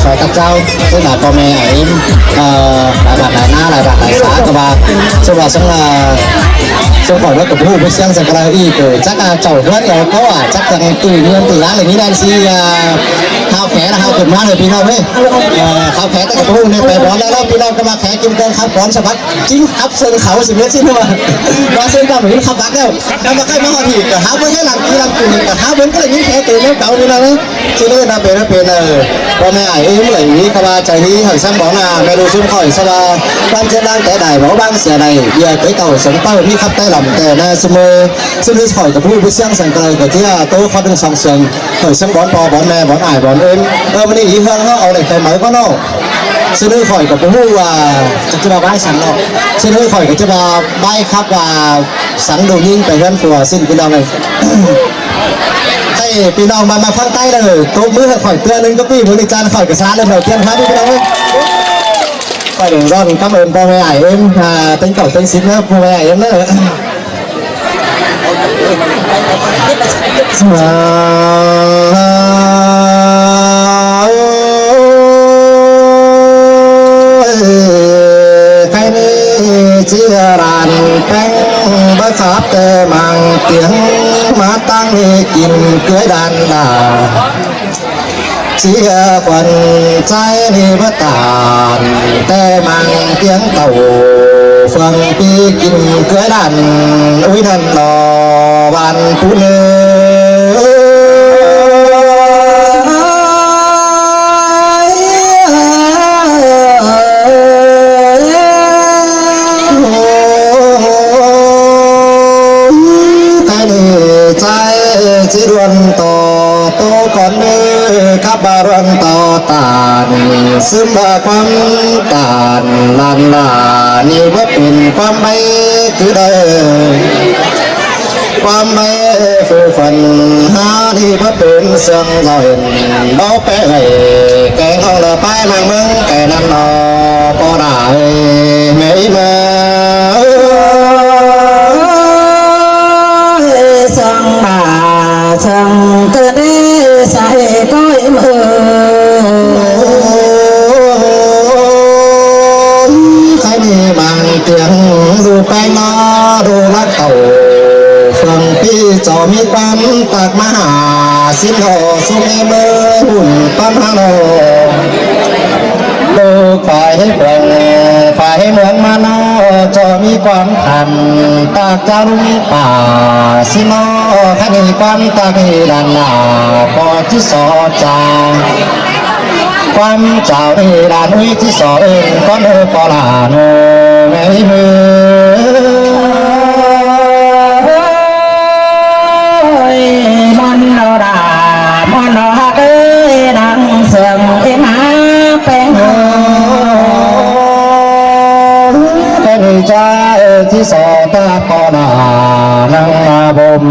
สอยตัดเจ้าซึ่งlàพ่อแม่ไอ้หลายบาทหลายหน้าหลายบาทหลายสาก็มาสวัสดิ์สงขอว่ากับผู้ไปเสี่ยงสังกัดอีกจักเจ้าเพื่อนเขาจักจะตื่นเงินตื่นร้านอะไรนี้ได้สิข้าวแขนะข้าวขึ้นมาเลยพี่น้องเฮ้ยข้าวแขแต่กับผู้เนี่ยไปร้อนแล้วพี่น้องก็มาแขกินกันข้าวร้อนสะบัดจริงครับเส้นเขาสิเมตรสิว่าเส้นก็เหมือนข้าวบักแล้วแล้วมาใกล้มาหอถีบกับหาเพื่อนให้หลังที่หลังตื่นกับหาเพื่อนก็เลยยิ่งแขตื่นแล้วเก่าพี่น้องเฮ้ยชื่อเล่นนะเป็นพ่อแม่ไอ้เมื่อนี้เขาว่าใจนี้หันซ้ำบอกแม่ดูซุ้มข่อยสบายบ้านเจ้าดังแต่ใดบอกบ้านเสียใดเยอะไปเต่าสมเป้าพี่ขับใต้ลำแต่หน้าเสมอซึ่งที่ข่อยกับผู้ผู้เสี่ยงสังกัดกับที่โต๊ะเขาเป็นสองเสียงข่อยซ้ำบอลปอบอลแม่บอลอ้ายบอลเอ็นวันนี้อีเพื่อนเขาเอาอะไรไปไหมก็นอกซึ่งที่ข่อยกับผู้ว่าจะมาบ้านสังเนาะซึ่งที่ข่อยกับจะมาใบครับว่าสังโดยิ่งไปเรื่องตัวสิ้นพี่น้องเลยให้พี่น้องมาฟังใต้เลยโต๊ะมือข่อยเตือนนึงก็พี่มือในจานข่อยกับซาเลยเตรียมพาพี่น้องเลยไปเดี๋ยวรอดครับพ่อแม่ไอ้เอ็มเต็งเก่าเต็งซิปนะพ่อแม่ไอ้เอ็มเลยใครนี่เชื่อรันแป้งบังคับแต่มังเตียงมาตั้งให้กินเกลือดันดาเสียควันใจนี่บ่ตานแต่มังเตียงเต่าฟังปีกินเกลือดันอุ้ยดันรอวันผู้เนื้จีรวนต่อโตก่อนเนื้อขับบารวนต่อตานซึมว่าความตานลานลานี่ว่าเป็นความไม่คือเดิมความไม่ฝืนฝันหาที่ว่าเป็นเสียงลอยดอกแปะไห้แกงเอาละไปมังมึงแกนั่นนอพอได้ไม่มาสังมาสังเกิดใส่ก้อยมือใครมีบางเตียงดูไปนอดูรักเต่าฟังพี่จอมีความตักมาหาสิโลสุเมเมหุ่นปั้นฮัลโหลลูกฝ่ายให้เปล่งฝ่ายให้เหมือนมาโนจอมีความทันตากจารุป่าสิโนขันมีความตากให้ดันหนาก็ที่สอจางความเจ้าในลานวิที่สอเองก็เนปลาโนไม่มือมันดามอนฮักเอ้ยดังเสียงเอ็มหาเป็นเป็นใจที่สอตาปอนานังมาบ่ม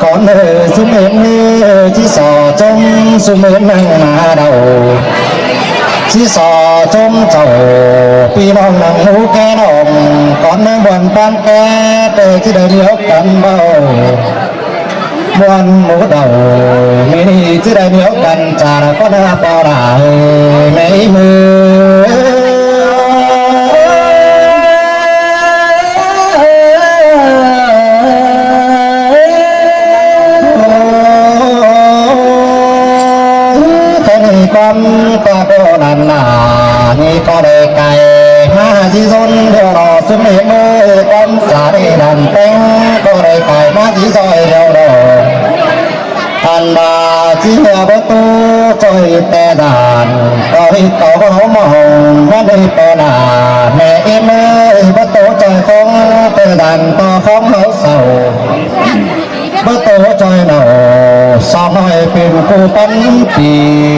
ก่อนสุเมนที่สอจงสุเมนนังมาเดาที่สอจมเจ้าพี่น้องนังหูแก่น้องก่อนนังบนปานแก่แต่ที่ได้เดียวกันเบาบนหมูเดามีนี่ที่ได้เดียวกันจากก็น่าปอดาไม่มือความตาโกนันนานี่ก็ได้ไก่มาที่ซนเดียวรอสุเมเมื่อความสารีดันเต็งก็ได้ไก่มาที่ซอยเดียวรออันดาที่หัวประตูจอยแต่ด่านก็ให้เก่าเขามองไม่ได้ปอนาแม่เอ็มประตูจอยคงแต่ด่านต่อของเขาเศร้าประตูจอยหนอสาวน้อยเป็นกูปันปี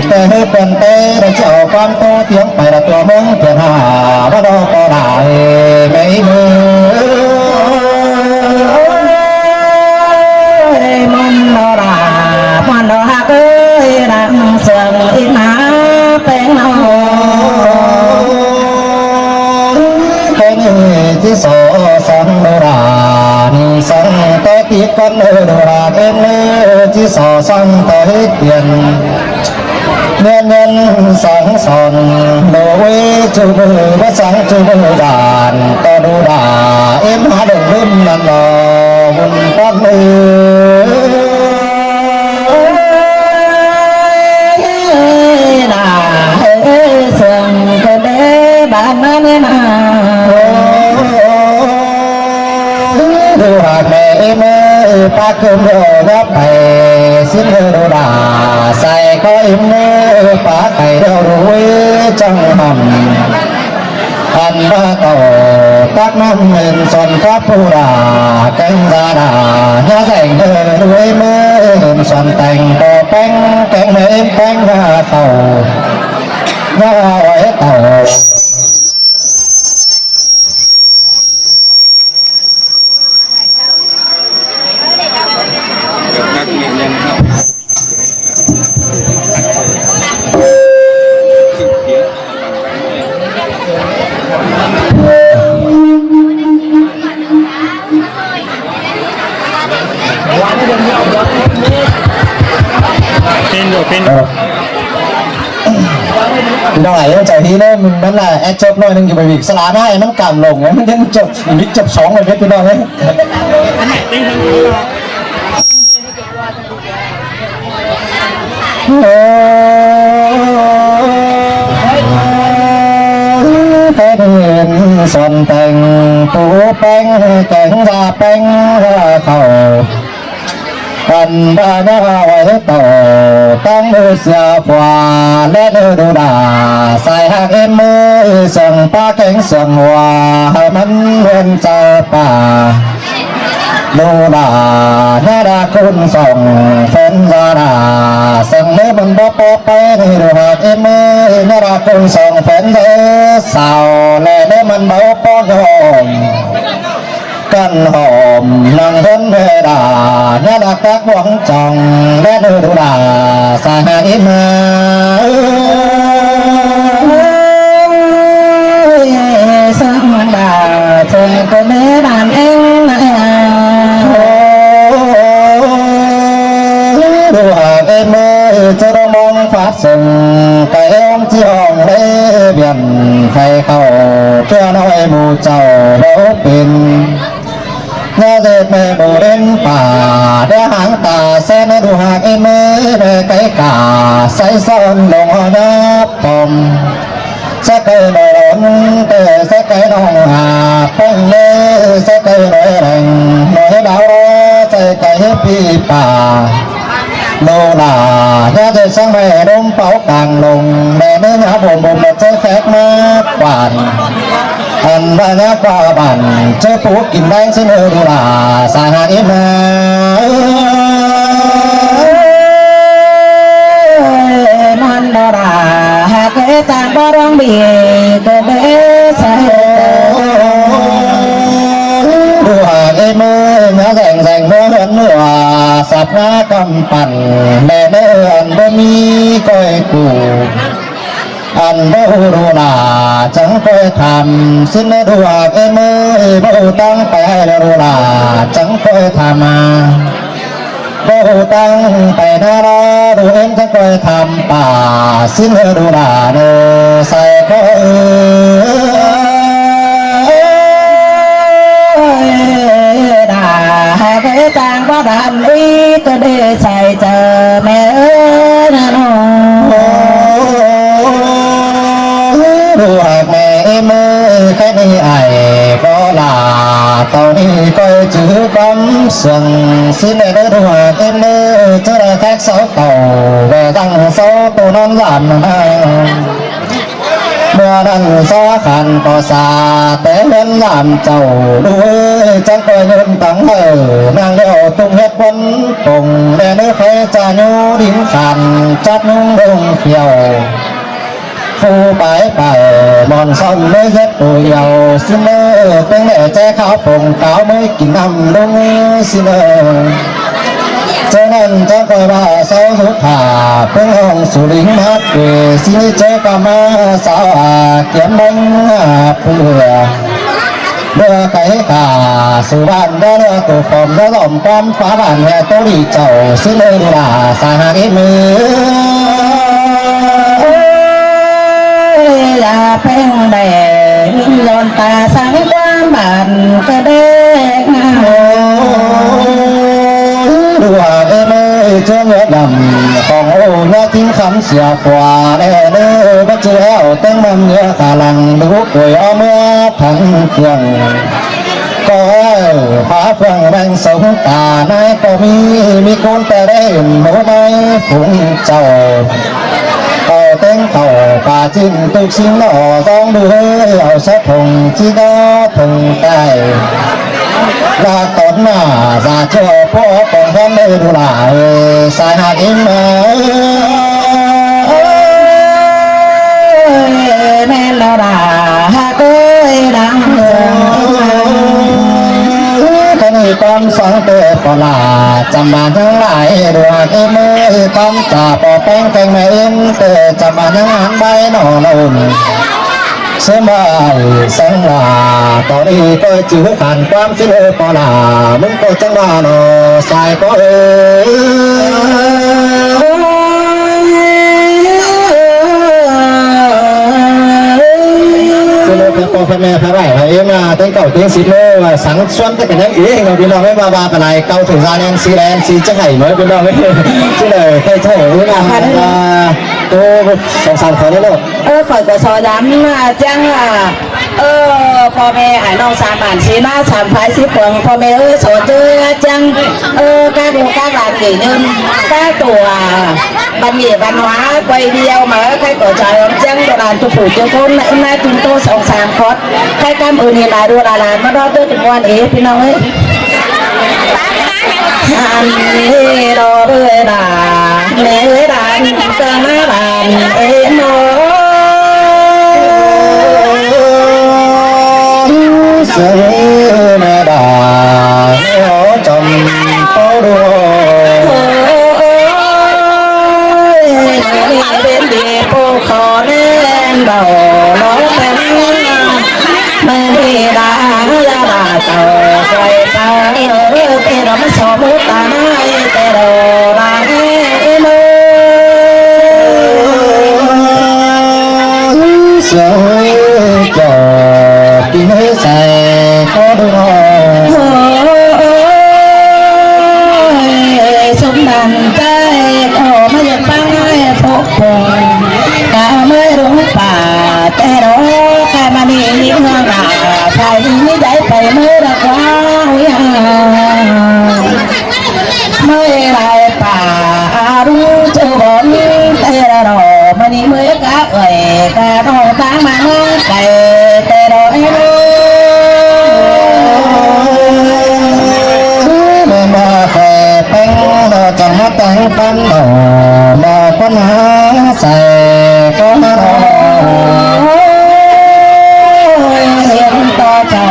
แต่ให้เป็นเตะได้เจ้าความโตเตียงไปละตัวมึงเพียงหาว่าดอกก็ได้ไม่มือมันนอรามันนอฮักเอ้ยดังเสียงอินหาเป็นนอเป็นที่สอสังโนรานิสังเตติกันโนราเป็นที่สอสังเตเตียน เงินเงินสังสอนโดยจูมือว่าสังจูมือด่านต่อดูด่าเอ็มหาดงรุ่นนั่นรอบุญก้อนมือเสียงก็ได้บ้านนั้นนะดูหากแม่เมื่อปากเกินโดนับไปสิ้นเดือดาใส่ก็อิ่มเมื่อปากไก่เรารวยจังมันอันบ้าโตตักน้ำเงินส่วนครับผู้ด่าแกงดาด่าเนื้อแสงเธอรวยเมื่อส่วนแต่งก็แป้งแกงเนื้อแป้งหน้าเต่าหน้าไว้เต่าพี่น้องไหนใจที่เนี่ยมันนั่นแหละแอดจบหน่อยนึงอยู่ไปอีกสลาได้มันกำลงไงมันยังจบมิดจบสองเลยพี่น้องเลยแค่เห็นส่วนแต่งปูแป้งแกงยาแป้งเขาอันบ้านไว้ต่อตั้งมือเสียกว่าและดูด่าใส่หักเอ็มมือส่งป้าแกงส่งว่าให้มันเห็นเจอป่าดูด่าหน้าด่าคุณส่งเฟ้นด่าส่งเนื้อมันบ่ปอไปดูหักเอ็มมือหน้าด่าคุณส่งเฟ้นเธอสาวและเนื้อมันบ่ปอยอมกันหอมนั่งเห็นเวดาหน้าดักตักหวังจองและดูด่าสาหาอิมาสังดาเธอก็ไม่ด่านเองนะดูหากเอ็มจะต้องมองฟ้าส่งไก่อ้อมที่ห้องเลยเบียนไฟเข้าเพื่อน้อยหมู่เจ้าเราเป็นเงาเด็ดแม่โบเรนป่าเดือหางตาเส้นดูหากเอ็มแม่ไก่กาใส่ซ้อนลงหน้าปมสักไก่หน่อยล้นเตะสักไก่น้องหาป้องเล่สักไก่หน่อยแรงหน่อยดาวใส่ไก่ปีป่าโลลาเงาเด็ดสังแม่ดมเป่ากลางลงแม่เนื้อผมมาเจอแขกมากกว่าอันบ้านกว่าบ้านเจอปูกินแดงเสนอดูลาสาหาอิมามันดาราหากเอจางบารองบีเกเบสดูหากเอมือเนื้อแสงแสงเนื้อเนื้อสับหน้ากำปั่นแม่เนื้ออันบ่มีก้อยกูอันบ่รู้ลาจังเคยทำสิ้นดูหากเอมือบ่ตั้งไปให้รู้ลาจังเคยทำมาบ่ตั้งไปนาราดูเอ็มจังเคยทำป่าสิ้นดูลาเนใส่ก็ด่าให้จางบ่ดันอีก็ได้ใส่เจอแม่นะน้องดูหากแม่มือแค่นี้ไอ้ก็ลาตอนนี้ก็จื้อกำสั่งสิ้นในดูหากมือจะได้แท็กเสาเต่าแวตั้งเสาตัวนอนหลานเมื่อนั้นสาขันก็สาแต่เล่นลามเจ้าด้วยจังก็ยืนตั้งนางเลี้ยวตุ้งเฮ็ดวันตรงแม่เนื้อใครจะยูดินขันจัดนุ่งดงเขียวฟูไปมอนซ้ำเลยเซ็ตตัวเยาสิเนอเป็นแม่แจ้ข้าวผงเก่าไม่กินน้ำลงสิเนอเจ้านั้นเจ้าก็ว่าเสาสุดาเป็นห้องสุริงฮักเวสิเจ้าก็มาสาวเกี่ยมบังเพื่อเมื่อไก่กาสุวรรณได้เลือตัวฟอมได้หล่อมป้อมฟ้าบ้านแห่ตัวดีเจ้าสิเลยดูลาสาหามือ แป้งแดงย้อนตาสังความบานกระเด้งดูว่าเอ้ยเจ้าเงือดำของโอ้ยทิ้งคำเสียขวาแน่เด้อบัจเจ้าเต้งมันเนื้อขาลังดูป่วยเอาเมื่อทั้งเครื่องก็ฟ้าเฟื่องแรงสงตาในก็มีคนแต่ได้หมูไม่ฝูงเจ้าเอาเต้งเข่าป่าจิ้นตุกสิ่งหล่อต้องดูเอาสักทงที่ก็ทงใต้ลาตอนหน้าจะเจอพ่อของท่านได้ดูหลายสายหากินมาแม่นเราด่าเอ้ยดังคนนี้ตอนฟังเตะปลาจำมาทั้งหลายดวงเอ็มต้องจ่าปอแป้งแกงแม่เอ็มเตะจำมาทั้งหันใบหนอนอุ่นเสมาสังลาตอนนี้ก็จื้อขันความสิ้นปลามึงก็จังว่าหนอสายก็พ่อแม่พระไรเอ็มเต้นเก่าเต้นสิโลสังส่วนก็เป็นยังเองพี่น้องไม่มากันไรเก่าถึงราแนนซีแลนซีจังไห้เหมือนพี่น้องไม่ที่เลยใช่ใช่เรื่องงานตัวสองสามคนนี่ลูกข่อยก็ซอย้ำจังพ่อแม่ไอ้น้องสามบ้านสีมาสามพายสีเฟืองพ่อแม่สอนเจอจังกาดูกาหลานกี่เงินกาตัวบันยี่บันว้าไกวเดียวมาใครก่อใจจังโบราณทุกผู้เจ้าคนแม่จุนโตสองสามคอดใครกำอื่นนี่ลายดูลานมารอดด้วยถึงวันพี่น้องเอ้ยอันนี้รอเรื่อยด่าเลื่อยด่าเกินหน้าด่านโนเสือแม่ดาจอมโตดูเป็นดีผู้ขอเล่นดอกน้องเป็นไม่ได้ด่ายาด่าเจ้าใจตาแต่เราไม่สอบมุตาไม่แต่เราด่าเสือจอกินให้ใส่ก็ดูสมดังใจขอมาอยากฟังให้พบพงกาไม่รู้ป่าแต่เราแค่มานี่เมืองราใครไม่ได้ไปเมื่อรักว่าไม่ได้ป่ารู้เจ้าบนแต่เรามานี่เมื่อกะเอ่ยกะโดนทางมาไก่แต่เราเองมาแค่เป็นจังแต่งปันดอมาปัญหาใส่ก็รอเห็นต่อเจ้า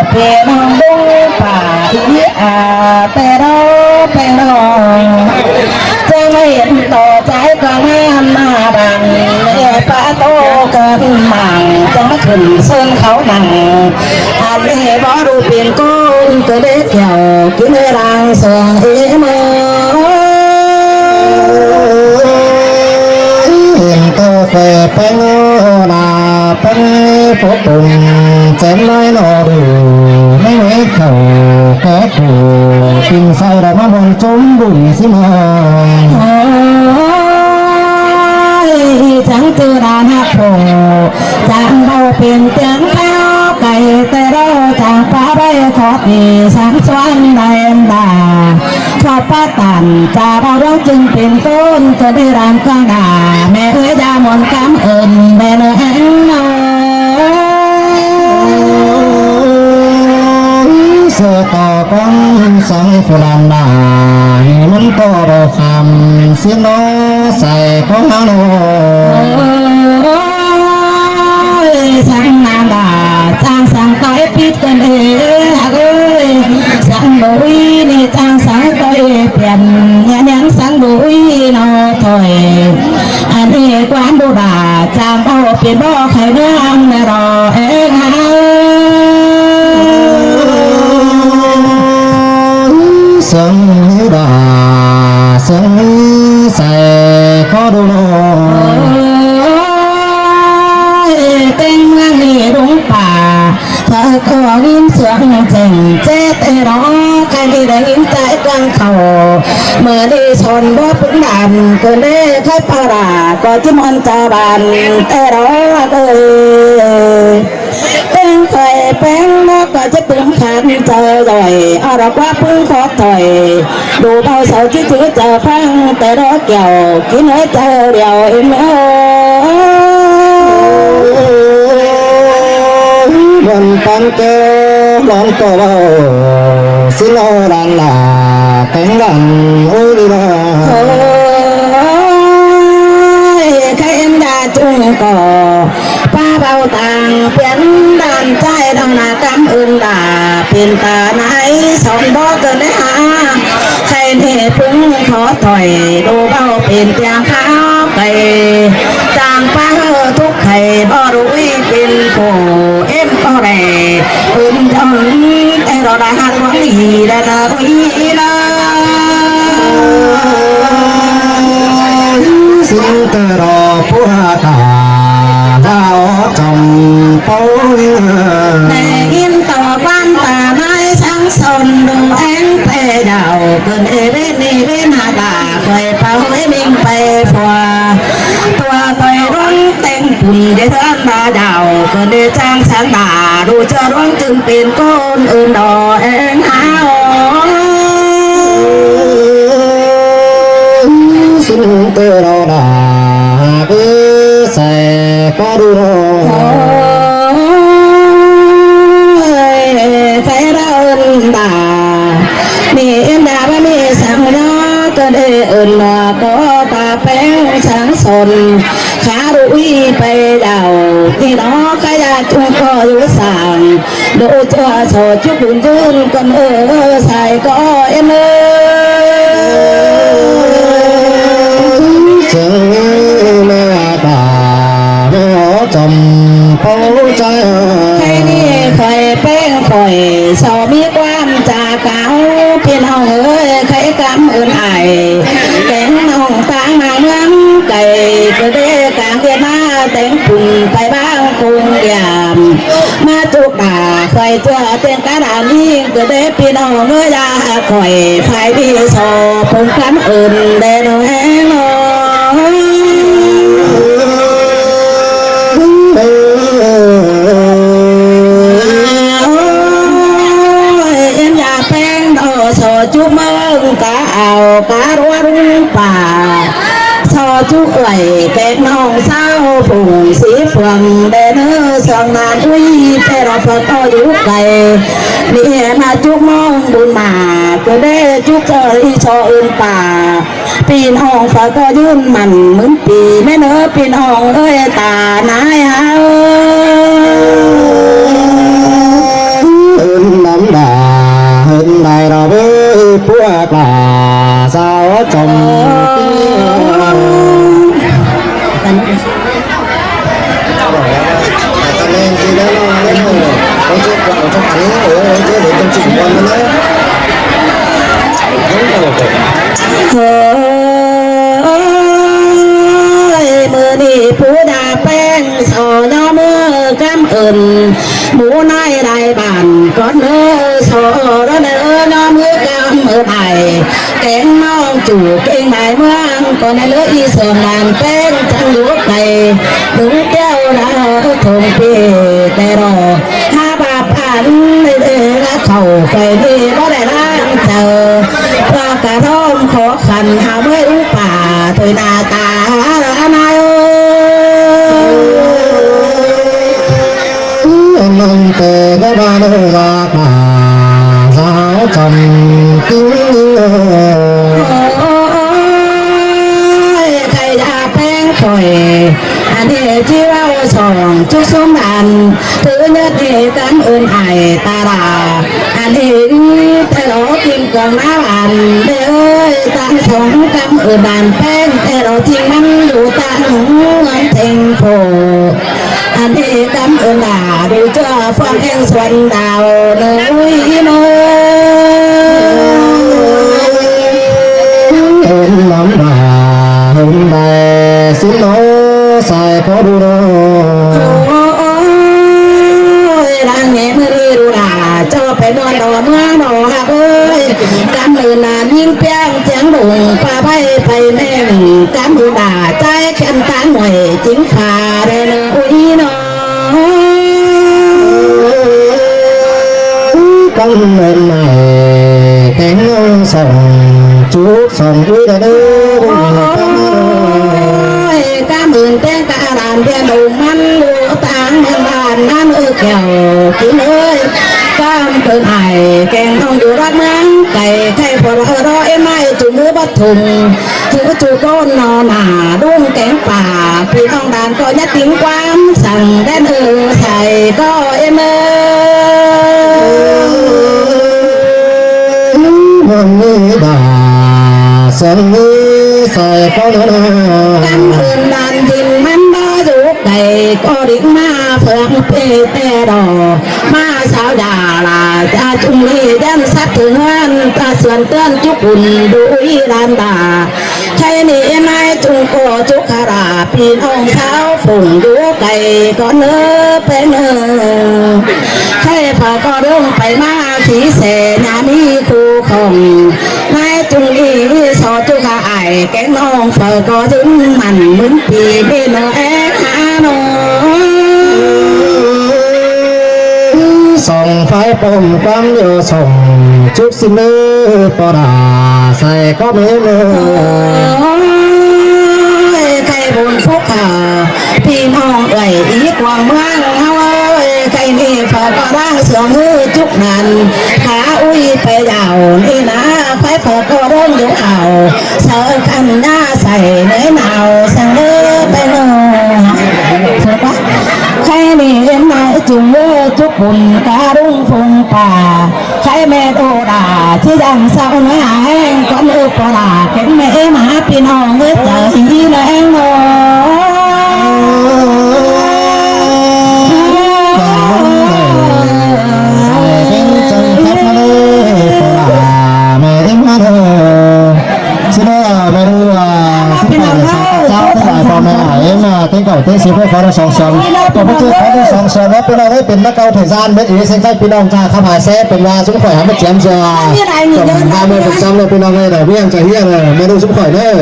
เพียงบุ้งป่าอีอาแต่เราเป็นรองจะไม่เห็นต่อใจก็งานมาดังป้าโตกันมั่งจะมาขึ้นเส้นเขาหนังอันนี้บ่รู้เปลี่ยนก้นก็ได้เกี่ยวกินในรังเสียงเอ๋มือเห็นตัวแค่เป็นนาเป็นฝนตุ่มเจ็บน้อยนอดูไม่ไว้เข่าแก่ผูกินใส่ดอกมะม่วงจมบุญสิมองทั้งตือดานักโผจางเบาเปลี่ยนเตียงเท้าไก่แต่เราจางป้าใบขอดีสังสวรรค์ในดาขอป้าตันจะเราจึงเป็นต้นก็ได้รำข้างหน้าแม่เอ๋ยยามนคำเอิญแม่เอ๋ยน้อยเสือต่อก้องสังฝรั่งดามันต่อเราคำเสียน้อใส่ข้อหาโนสังนาดาจางสังก้อยปิดกันเอ้ยสังบุยนี่จางสังก้อยเปลี่ยนยังสังบุยนอถอยอันนี้กวนบูดาจางเอาเปลี่ยนบ่อไข่เนื้อในรอเองฮะสังดาสังใส่ข้อดูโนเต้ ถ้าก็ยิ้มเสียงเจ๋งเจ๊แต่ร้องใครไม่ได้ยิ้มใจกลางเขาเมื่อได้ชนบ่พึ่งดันเกินได้ใครปาราก็จิ้มอันจาบันแต่ร้องเป็นใครเป็นนักก็จะตึงขันเจอจ่อยเอาดอกว่าพึ่งขอถอยดูเบาเสาที่ถือจะฟังแต่รอเกี่ยวกินให้เจอเดียวเอ็มวันปันเกร้องตัวเบาสิโนรันลาเป็นรันโอ้ยลาใครเอ็นดาจุงก่อป้าเบาต่างเปลี่ยนด้านใจดองหน้ากำอื่นด่าเปลี่ยนตาไหนสอนบอกเกินได้หาใครเนี่ยพึ่งขอถอยดูเบาเปลี่ยนเตียงข้าวไก่จางป้าทุกไข่บ่รู้เป็นโผเอ็มก็แร่อื่นจังแต่เราได้หันวันนี้ได้นะวีละสิ่งเตรอผู้หาตาดาวจอมเป้าแต่ยินต่อบ้านตาไม้ช่างสนดูแองไปดาวเกินเอเวนเวนหาตาคอยเป่าให้นิ่งไปฟัวตัวต่อยร้องเต็งปุ่นเดือดมาดาวเกินเดือจ้างสังตาดูจะร้องจึงเป็นก้นอื่นดอเองหาสิ่งเตรอดาเอใส่ก็ดูใครเราด่ามีด่าว่ามีสังยอก็ได้อื่นว่าก็ตาแป้งสังสนขาดุยไปดาวที่น้องขยะจุกก็อยู่สั่งดูเจ้าโสดจุกบุญยืนกันใส่ก็เอ็มเสียงแม่ตาแม่จอมเป้าใจใครนี่คอยแป้งคอยสอมีความจากเก่าพี่น้องใครกำอื่นไอแกงน้องต่างมาเมืองไก่ก็ได้กลางเดียมาแต่งปุ่นไปบ้างกรุงยามมาจุกด่าคอยเจอเตียงกระดานนี้ก็ได้พี่น้องยาคอยไฟพี่โซผมคำอื่นเดนแห้งจุกมึงกะเอากะรัวรุ่งป่าซอจุกไหลแกงน้องเศร้าฝุ่งสีฝวงเดนสองนานอุ้ยแต่เราฝนก็อยู่ไกลนี่มาจุกมองบุญมาก็ได้จุกเจอที่ชออื่นป่าปีน้องฝนก็ยืนมันเหมือนปีแม่เนื้อปีน้องเอ้ยตานายฮะน้ำดาเห็นได้เราเว้ยพวกลาสาวจอมกันเล่นทีแล้วเล่นเขาจะเขาจะขันจะเดี๋ยวจะจิ๋วมันเลยมือนี่ผู้ดาแป้งสอนอมือกำอื่นหมูน้อยไรบ้านก้อนเนื้อโซแล้วเนื้อนอมือกำมือไผ่แกงน้องจู่เก่งใบเมืองก่อนในเลืออีเสือนานแป้งจังอยู่ไก่ดึงแก้วดาวทงปีแต่รอ5 บาทผ่านในเดือนเข่าไฟดีบ่ได้ร่างเจอปลากระท่อมขอขันหาเมื่ออุป่าถอยหน้าตาอนายนันเตะก็บ้านลากมาสาวจอมกิ้งใครจะแป้งคอยอันนี้ที่เราส่องจุกสมบันถือเนื้อที่กันอื่นไอตาลาอันนี้แต่เรากินกองน้ำอันเด้อตั้งสองกำอื่นบานแป้งแต่เราทิ้งมันอยู่ตั้งเต็งโผอันนี้กำอื่นด่าดูเจ้าฟังเองส่วนดาวเนื้อน้เห็นน้ำตาเห็นใบสุนโนใส่พอดูโนร่างแง่มือ cho phải non đỏ mưa đỏ hạt ơi cam mười là những piang chén đùng pha bay bay men cam mười đà trái khen tán ngoài chính phà đây là ui nó con mền này cánh ông sòng chú sòng quý đã đưa cam mười tên cả đàn đen đầu măn lúa tang men bàn nam ư kèo kín ơi cam cơn hải kèn ông dù rác mang cày thay phở đó em ai chủ ngữ bắt thùng chủ chủ con nó nà đun kénป่า พี่น้องđàn có nhất tiếng quánสั่งđen xài có em mong nghĩ bà sân nghĩ xài có nữa cảm ơn đàn dình mắn đó dù cày có điểm ma phượng phê tê đỏ ma sao già là cha chung ly dân sát thường hơn ta sườn tên chúc quần đuổi đàn đà thay nị mai chung cổ chúc khả rà พี่น้องสาวฝงดูไก่ก็เนื้อเป็นใครฝากก็เรื่องไปมาขีเสนามีคู่ของนายจุงอีสอจุขาไอแกงน้องฝากก็ถึงมันมึงปีเป็นแอกหาโนส่องไฟปมความอยู่ส่งจุกสิเนื้อปอดาใส่ก็ไม่เนื้อ ใครบุญฟุกขาพี่น้องเอ่ยอีกวางเมืองเฮาเอ้ยใครนี่ฝากก็ร่างเสือมือจุกนันขาอุ้ยไปยาวนี่นะใครฝากก็ร่มอยู่เอาเสือขันหน้าใส่เนื้อหนาวสั่งเนื้อไปเนื้อถูกปะใครนี่เอ็นนายจุงเนื้อจุกบุญการุ้งฟงป่าใครแม่โดดาที่ยังเศร้าเนื้อแห้งก้อนเอื้อปลาเก็บแม่มาพี่น้องเอ้ยเจออีแรงโนtiếng cầu tiếng xíu có song song còn bây giờ có song song đó bên đâyเป็นนักเก่าthời gian biết ý sinh khai พี่น้องจ้าข้าพาเซ่เป็นว่าสุขข่อยหามาแจมเชียว20%เลยพี่น้องเลยแต่เบี้ยงจะเฮี้ยเลยไม่รู้สุขข่อยเด้อ